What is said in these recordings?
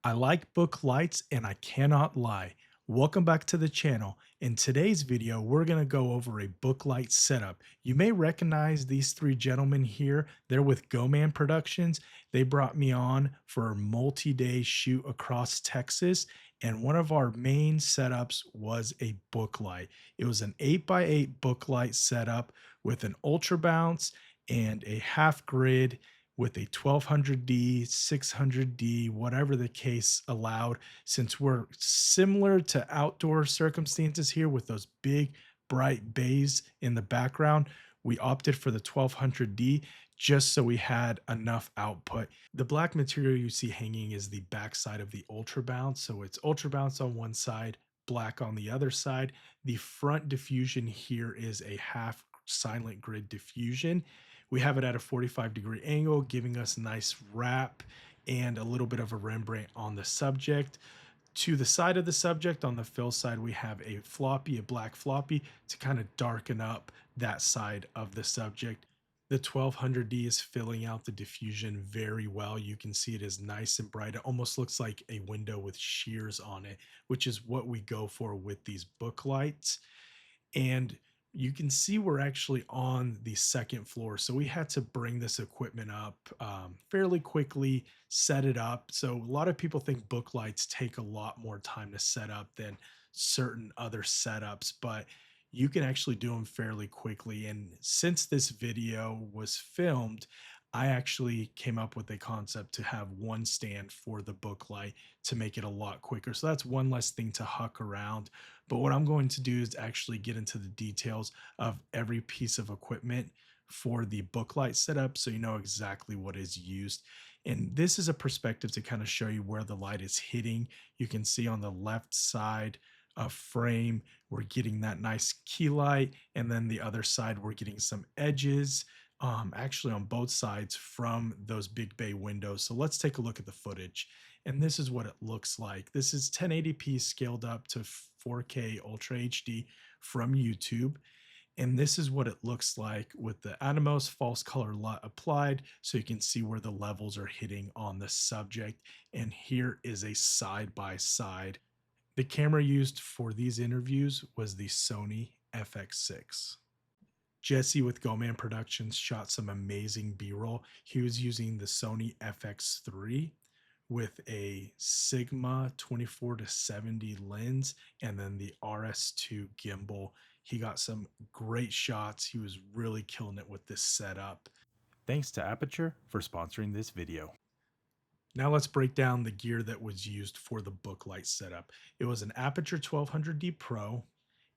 I like book lights and I cannot lie. Welcome back to the channel. In today's video, we're going to go over a book light setup. You may recognize these three gentlemen here. They're with Go Man Productions. They brought me on for a multi-day shoot across Texas, and one of our main setups was a book light. It was an 8x8 book light setup with an ultra bounce and a half grid with a 1200D, 600D, whatever the case allowed. Since we're similar to outdoor circumstances here with those big bright bays in the background, we opted for the 1200D just so we had enough output. The black material you see hanging is the backside of the Ultra Bounce. So it's Ultra Bounce on one side, black on the other side. The front diffusion here is a half silent grid diffusion. We have it at a 45-degree angle, giving us nice wrap and a little bit of a Rembrandt on the subject. To the side of the subject, on the fill side, we have a floppy, a black floppy, to kind of darken up that side of the subject. The 1200D is filling out the diffusion very well. You can see it is nice and bright. It almost looks like a window with shears on it, which is what we go for with these book lights. And you can see we're actually on the second floor. So we had to bring this equipment up fairly quickly, set it up. So a lot of people think book lights take a lot more time to set up than certain other setups, but you can actually do them fairly quickly. And since this video was filmed, I actually came up with a concept to have one stand for the book light to make it a lot quicker. So that's one less thing to huck around. But what I'm going to do is actually get into the details of every piece of equipment for the book light setup so you know exactly what is used. And this is a perspective to kind of show you where the light is hitting. You can see on the left side of frame, we're getting that nice key light. And then the other side, we're getting some edges actually on both sides from those big bay windows. So let's take a look at the footage. And this is what it looks like. This is 1080p scaled up to 4K Ultra HD from YouTube. And this is what it looks like with the Atomos false color LUT applied. So you can see where the levels are hitting on the subject. And here is a side by side. The camera used for these interviews was the Sony FX6. Jesse with Go Man Productions shot some amazing B-roll. He was using the Sony FX3 with a Sigma 24 to 70 lens and then the RS2 gimbal. He got some great shots. He was really killing it with this setup. Thanks to Aputure for sponsoring this video. Now let's break down the gear that was used for the book light setup. It was an Aputure 1200D Pro,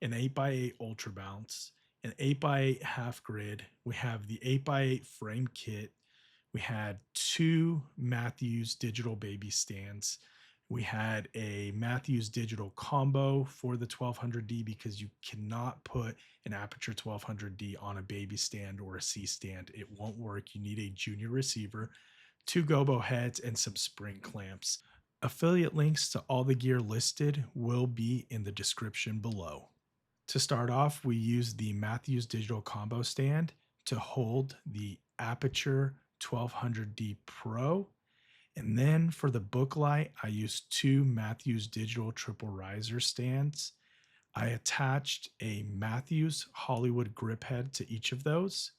an 8x8 Ultra Bounce, an 8x8 half grid. We have the 8x8 frame kit. We had two Matthews digital baby stands. We had a Matthews digital combo for the 1200D because you cannot put an Aputure 1200D on a baby stand or a C stand. It won't work. You need a junior receiver, two gobo heads, and some spring clamps. Affiliate links to all the gear listed will be in the description below. To start off, we use the Matthews Digital Combo Stand to hold the Aputure 1200D Pro. And then for the book light, I used two Matthews Digital Triple Riser stands. I attached a Matthews Hollywood grip head to each of those.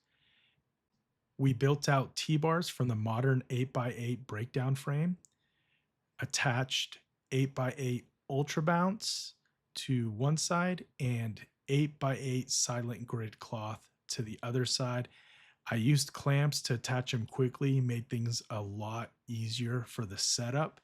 We built out T-bars from the modern 8x8 breakdown frame, attached 8x8 Ultra Bounce to one side and 8x8 silent grid cloth to the other side. I used clamps to attach them quickly, made things a lot easier for the setup.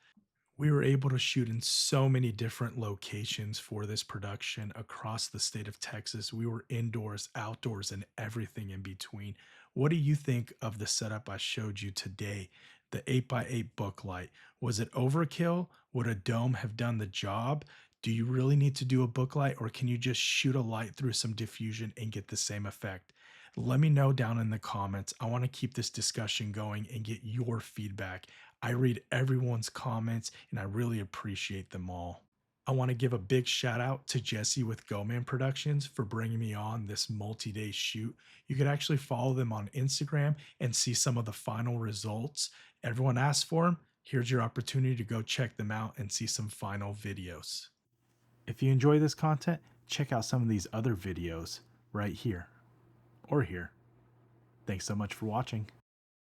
We were able to shoot in so many different locations for this production across the state of Texas. We were indoors, outdoors, and everything in between. What do you think of the setup I showed you today? The 8x8 book light. Was it overkill? Would a dome have done the job? Do you really need to do a book light, or can you just shoot a light through some diffusion and get the same effect? Let me know down in the comments. I want to keep this discussion going and get your feedback. I read everyone's comments and I really appreciate them all. I want to give a big shout out to Jesse with Go Man Productions for bringing me on this multi-day shoot. You could actually follow them on Instagram and see some of the final results. Everyone asked for them. Here's your opportunity to go check them out and see some final videos. If you enjoy this content, check out some of these other videos right here or here. Thanks so much for watching.